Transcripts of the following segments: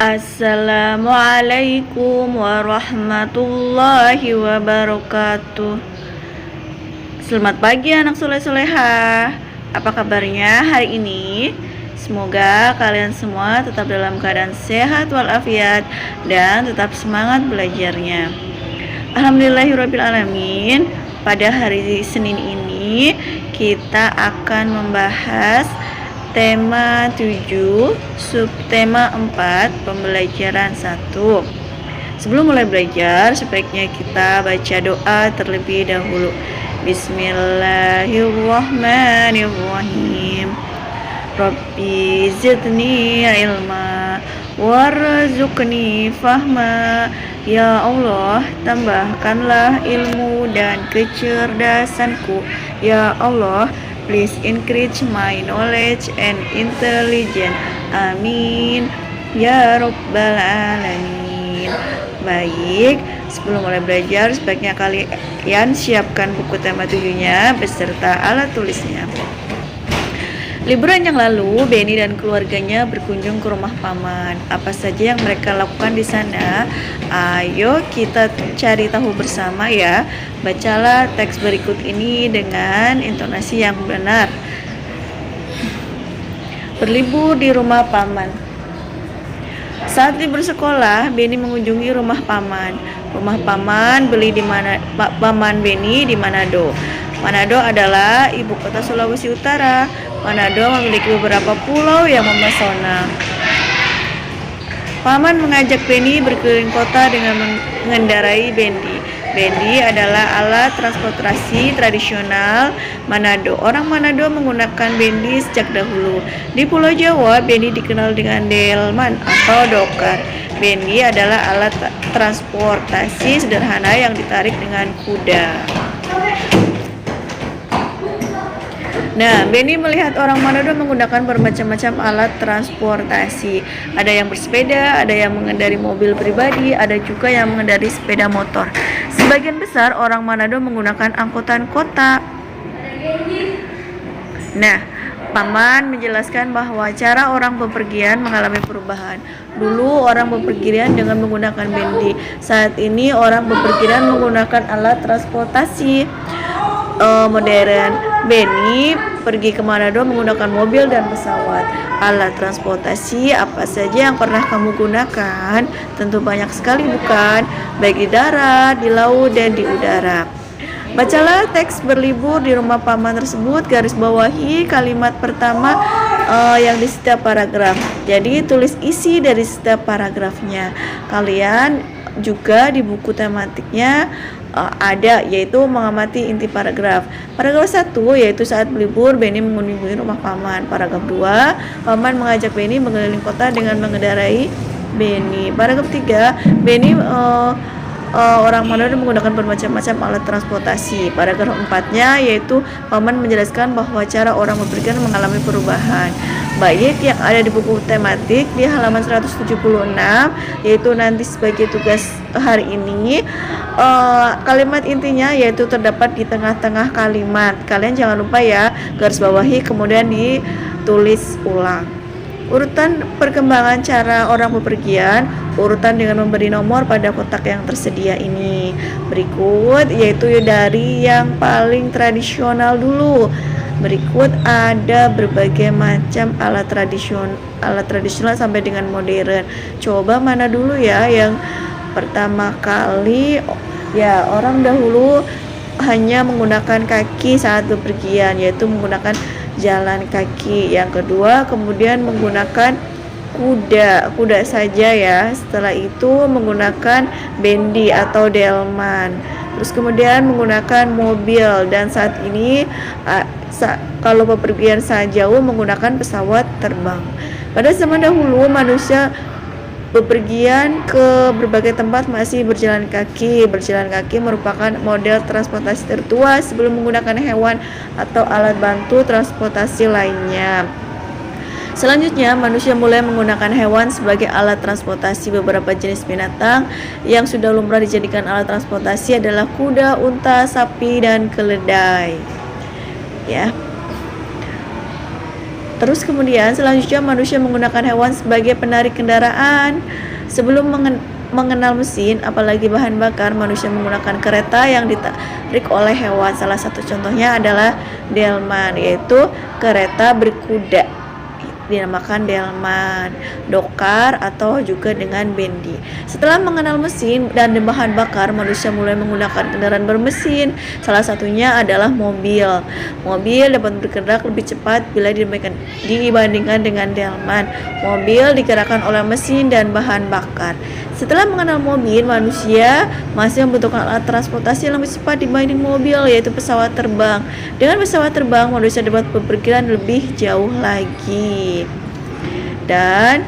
Assalamualaikum warahmatullahi wabarakatuh. Selamat pagi anak soleh-soleha. Apa kabarnya hari ini? Semoga kalian semua tetap dalam keadaan sehat walafiat dan tetap semangat belajarnya. Alhamdulillahirrabbilalamin. Pada hari Senin ini kita akan membahas tema 7, subtema 4, pembelajaran 1. Sebelum mulai belajar, sebaiknya kita baca doa terlebih dahulu. Bismillahirrahmanirrahim. Rabbi zidni ilma warzuqni fahma. Ya Allah, tambahkanlah ilmu dan kecerdasanku. Ya Allah, please increase my knowledge and intelligence. Amin. Ya Rabbal Alamin. Baik, sebelum mulai belajar, sebaiknya kalian siapkan buku tema 7-nya beserta alat tulisnya. Liburan yang lalu, Benny dan keluarganya berkunjung ke rumah paman. Apa saja yang mereka lakukan di sana? Ayo kita cari tahu bersama ya. Bacalah teks berikut ini dengan intonasi yang benar. Berlibur di rumah paman. Saat libur sekolah, Benny mengunjungi rumah paman. Rumah paman paman Benny di Manado. Manado adalah ibu kota Sulawesi Utara. Manado memiliki beberapa pulau yang memesona. Paman mengajak Benny berkeliling kota dengan mengendarai bendi. Bendi adalah alat transportasi tradisional Manado. Orang Manado menggunakan bendi sejak dahulu. Di Pulau Jawa, bendi dikenal dengan delman atau dokar. Bendi adalah alat transportasi sederhana yang ditarik dengan kuda. Nah, Benny melihat orang Manado menggunakan bermacam-macam alat transportasi. Ada yang bersepeda, ada yang mengendari mobil pribadi, ada juga yang mengendari sepeda motor. Sebagian besar orang Manado menggunakan angkutan kota. Nah, paman menjelaskan bahwa cara orang bepergian mengalami perubahan. Dulu orang bepergian dengan menggunakan bendi. Saat ini orang bepergian menggunakan alat transportasi modern. Benny pergi ke Manado menggunakan mobil dan pesawat. Alat transportasi apa saja yang pernah kamu gunakan? Tentu banyak sekali, bukan? Baik di darat, di laut, dan di udara. Bacalah teks berlibur di rumah paman tersebut. Garis bawahi kalimat pertama yang di setiap paragraf. Jadi tulis isi dari setiap paragrafnya. Kalian juga di buku tematiknya ada, yaitu mengamati inti paragraf. Paragraf 1 yaitu saat berlibur Benny mengunjungi rumah paman. Paragraf 2, paman mengajak Benny mengeliling kota dengan mengendarai Benny. Paragraf 3, Benny orang Manado menggunakan bermacam-macam alat transportasi. Paragraf 4-nya yaitu paman menjelaskan bahwa cara orang bepergian mengalami perubahan. Baik, yang ada di buku tematik di halaman 176, yaitu nanti sebagai tugas hari ini. Kalimat intinya yaitu terdapat di tengah-tengah kalimat. Kalian jangan lupa ya, garis bawahi kemudian ditulis ulang. Urutan perkembangan cara orang bepergian, urutan dengan memberi nomor pada kotak yang tersedia ini. Berikut yaitu dari yang paling tradisional dulu. Berikut ada berbagai macam alat tradisional sampai dengan modern. Coba mana dulu ya yang pertama kali? Ya, orang dahulu hanya menggunakan kaki saat bepergian, yaitu menggunakan jalan kaki. Yang kedua, kemudian menggunakan kuda saja ya. Setelah itu menggunakan bendi atau delman. Terus kemudian menggunakan mobil, dan saat ini kalau bepergian sangat jauh menggunakan pesawat terbang. Pada zaman dahulu manusia bepergian ke berbagai tempat masih berjalan kaki. Berjalan kaki merupakan model transportasi tertua sebelum menggunakan hewan atau alat bantu transportasi lainnya. Selanjutnya, manusia mulai menggunakan hewan sebagai alat transportasi. Beberapa jenis binatang yang sudah lumrah dijadikan alat transportasi adalah kuda, unta, sapi, dan keledai. Ya. Terus kemudian selanjutnya manusia menggunakan hewan sebagai penarik kendaraan. Sebelum mengenal mesin, apalagi bahan bakar, manusia menggunakan kereta yang ditarik oleh hewan. Salah satu contohnya adalah delman, yaitu kereta berkuda, dinamakan delman, dokar, atau juga dengan bendi. Setelah mengenal mesin dan bahan bakar, manusia mulai menggunakan kendaraan bermesin. Salah satunya adalah mobil. Mobil dapat bergerak lebih cepat bila dibandingkan dengan delman. Mobil digerakkan oleh mesin dan bahan bakar. Setelah mengenal mobil, manusia masih membutuhkan alat transportasi yang lebih cepat dibanding mobil, yaitu pesawat terbang. Dengan pesawat terbang, manusia dapat bepergian lebih jauh lagi. Dan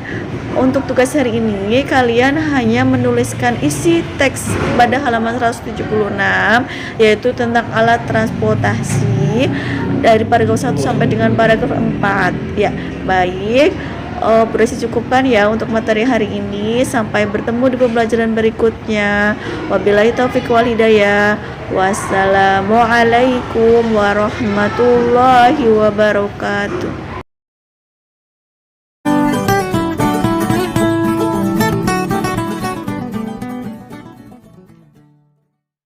untuk tugas hari ini, kalian hanya menuliskan isi teks pada halaman 176, yaitu tentang alat transportasi dari paragraf 1 sampai dengan paragraf 4. Ya, baik. Berarti cukupkan ya untuk materi hari ini. Sampai bertemu di pembelajaran berikutnya. Wabillahi taufiq wal hidayah. Wassalamualaikum warahmatullahi wabarakatuh.